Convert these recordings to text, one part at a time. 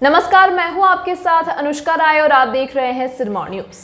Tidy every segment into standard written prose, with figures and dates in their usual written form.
नमस्कार, मैं हूं आपके साथ अनुष्का राय और आप देख रहे हैं सिरमौर न्यूज।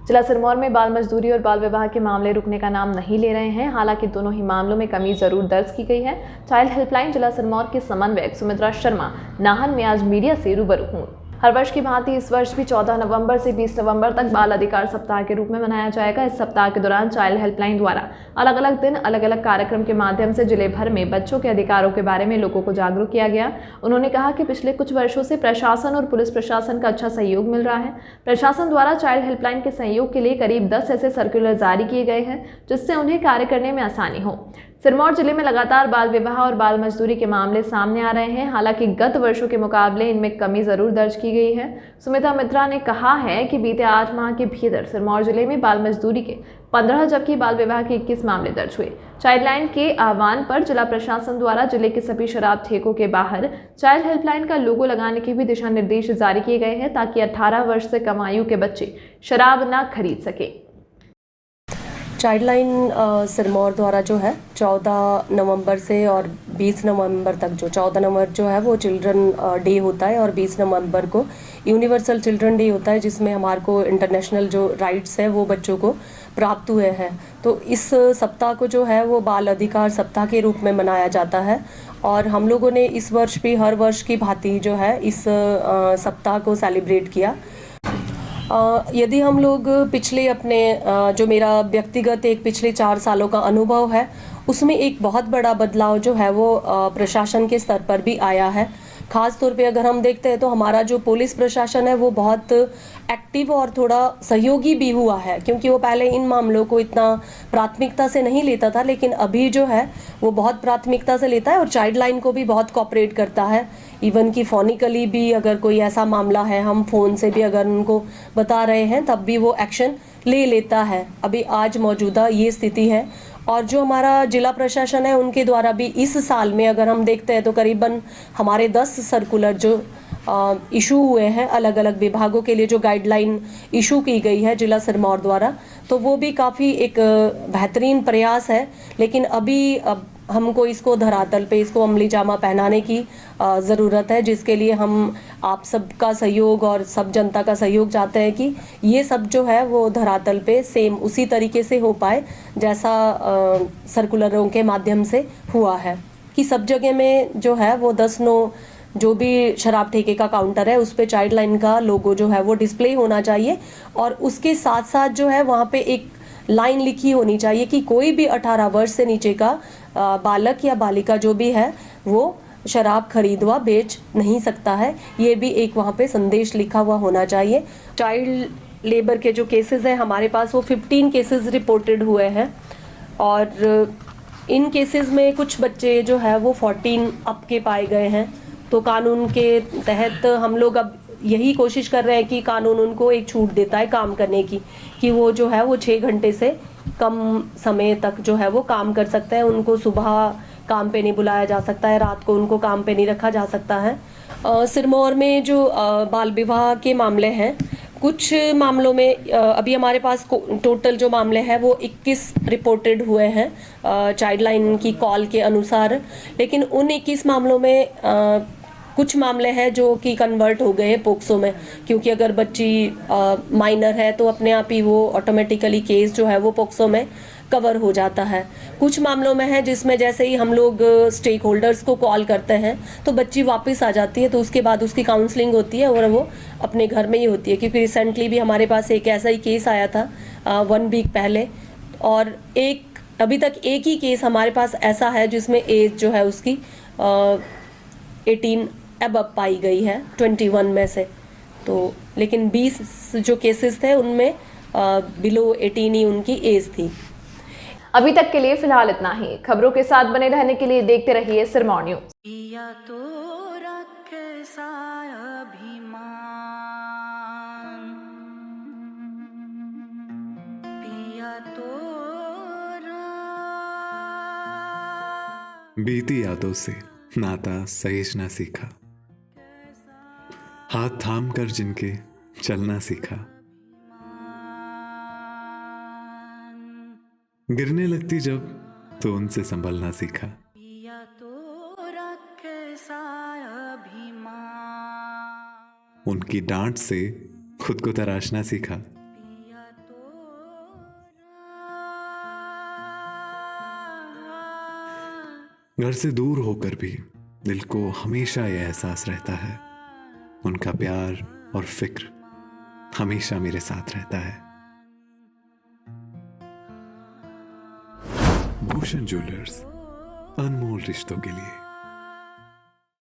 जिला सिरमौर में बाल मजदूरी और बाल विवाह के मामले रुकने का नाम नहीं ले रहे हैं। हालांकि दोनों ही मामलों में कमी जरूर दर्ज की गई है। चाइल्ड हेल्पलाइन जिला सिरमौर के समन्वयक सुमित्रा शर्मा नाहन में आज मीडिया से रूबरू हुई। हर वर्ष की भांति इस वर्ष भी 14 नवंबर से 20 नवंबर तक बाल अधिकार सप्ताह के रूप में मनाया जाएगा। इस सप्ताह के दौरान चाइल्ड हेल्पलाइन द्वारा अलग अलग दिन अलग अलग कार्यक्रम के माध्यम से जिले भर में बच्चों के अधिकारों के बारे में लोगों को जागरूक किया गया। उन्होंने कहा कि पिछले कुछ वर्षों से प्रशासन और पुलिस प्रशासन का अच्छा सहयोग मिल रहा है। प्रशासन द्वारा चाइल्ड हेल्पलाइन के सहयोग के लिए करीब 10 ऐसे सर्कुलर जारी किए गए हैं जिससे उन्हें कार्य करने में आसानी हो। सिरमौर जिले में लगातार बाल विवाह और बाल मजदूरी के मामले सामने आ रहे हैं। हालांकि गत वर्षों के मुकाबले इनमें कमी जरूर दर्ज की गई है। सुमित्रा मित्रा ने कहा है कि बीते 8 माह के भीतर सिरमौर जिले में बाल मजदूरी के 15 जबकि बाल विवाह के 21 मामले दर्ज हुए। चाइल्ड लाइन के आह्वान पर जिला प्रशासन द्वारा जिले के सभी शराब ठेकों के बाहर चाइल्ड हेल्पलाइन का लोगो लगाने के भी दिशा निर्देश जारी किए गए हैं ताकि 18 वर्ष से कम आयु के बच्चे शराब न खरीद सके। चाइल्ड लाइन सिरमौर द्वारा जो है 14 नवंबर से और 20 नवंबर तक, जो 14 नवंबर जो है वो चिल्ड्रन डे होता है और 20 नवंबर को यूनिवर्सल चिल्ड्रन डे होता है, जिसमें हमारे को इंटरनेशनल जो राइट्स है वो बच्चों को प्राप्त हुए हैं। तो इस सप्ताह को जो है वो बाल अधिकार सप्ताह के रूप में मनाया जाता है और हम लोगों ने इस वर्ष भी हर वर्ष की भांति जो है इस सप्ताह को सेलिब्रेट किया। यदि हम लोग पिछले अपने जो मेरा व्यक्तिगत एक पिछले 4 सालों का अनुभव है, उसमें एक बहुत बड़ा बदलाव जो है वो प्रशासन के स्तर पर भी आया है। खास तौर पे अगर हम देखते हैं तो हमारा जो पुलिस प्रशासन है वो बहुत एक्टिव और थोड़ा सहयोगी भी हुआ है, क्योंकि वो पहले इन मामलों को इतना प्राथमिकता से नहीं लेता था, लेकिन अभी जो है वो बहुत प्राथमिकता से लेता है और चाइल्ड लाइन को भी बहुत कोऑपरेट करता है। इवन कि फोनिकली भी अगर कोई ऐसा मामला है, हम फ़ोन से भी अगर उनको बता रहे हैं तब भी वो एक्शन ले लेता है। अभी आज मौजूदा ये स्थिति है। और जो हमारा जिला प्रशासन है उनके द्वारा भी इस साल में अगर हम देखते हैं तो करीबन हमारे 10 सर्कुलर जो इशू हुए हैं अलग अलग विभागों के लिए, जो गाइडलाइन इशू की गई है जिला सिरमौर द्वारा, तो वो भी काफ़ी एक बेहतरीन प्रयास है। लेकिन अभी हमको इसको धरातल पे इसको अमली जामा पहनाने की ज़रूरत है, जिसके लिए हम आप सबका सहयोग और सब जनता का सहयोग चाहते हैं कि ये सब जो है वो धरातल पे सेम उसी तरीके से हो पाए जैसा सर्कुलरों के माध्यम से हुआ है, कि सब जगह में जो है वो 10/9 जो भी शराब ठेके का काउंटर है उस पे चाइल्ड लाइन का लोगो जो है वो डिस्प्ले होना चाहिए और उसके साथ साथ जो है वहाँ पे एक लाइन लिखी होनी चाहिए कि कोई भी 18 वर्ष से नीचे का बालक या बालिका जो भी है वो शराब खरीद व बेच नहीं सकता है। ये भी एक वहाँ पे संदेश लिखा हुआ होना चाहिए। चाइल्ड लेबर के जो केसेस हैं हमारे पास वो 15 केसेस रिपोर्टेड हुए हैं और इन केसेस में कुछ बच्चे जो है वो 14 अप के पाए गए हैं। तो कानून के तहत हम लोग अब यही कोशिश कर रहे हैं कि कानून उनको एक छूट देता है काम करने की, कि वो जो है वो 6 घंटे से कम समय तक जो है वो काम कर सकते हैं। उनको सुबह काम पे नहीं बुलाया जा सकता है, रात को उनको काम पे नहीं रखा जा सकता है। सिरमौर में जो बाल विवाह के मामले हैं, कुछ मामलों में अभी हमारे पास टोटल जो मामले हैं वो 21 रिपोर्टेड हुए हैं चाइल्ड लाइन की कॉल के अनुसार। लेकिन उन 21 मामलों में कुछ मामले हैं जो कि कन्वर्ट हो गए हैं पोक्सो में, क्योंकि अगर बच्ची माइनर है तो अपने आप ही वो ऑटोमेटिकली केस जो है वो पोक्सो में कवर हो जाता है। कुछ मामलों में है जिसमें जैसे ही हम लोग स्टेक होल्डर्स को कॉल करते हैं तो बच्ची वापस आ जाती है, तो उसके बाद उसकी काउंसलिंग होती है और वो अपने घर में ही होती है। क्योंकि रिसेंटली भी हमारे पास एक ऐसा ही केस आया था 1 वीक पहले, और अभी तक एक ही केस हमारे पास ऐसा है जिसमें एज जो है उसकी 18 अब पाई गई है 21 में से। तो लेकिन 20 जो केसेस थे उनमें बिलो 18 ही उनकी एज थी। अभी तक के लिए फिलहाल इतना ही। खबरों के साथ बने रहने के लिए देखते रहिए सिरमौर न्यूज। बीती यादों से नाता सहेजना सीखा, हाथ थाम कर जिनके चलना सीखा, गिरने लगती जब तो उनसे संभलना सीखा। उनकी डांट से खुद को तराशना सीखा। घर से दूर होकर भी दिल को हमेशा यह एहसास रहता है, उनका प्यार और फिक्र हमेशा मेरे साथ रहता है। भूषण ज्वेलर्स, अनमोल रिश्तों के लिए।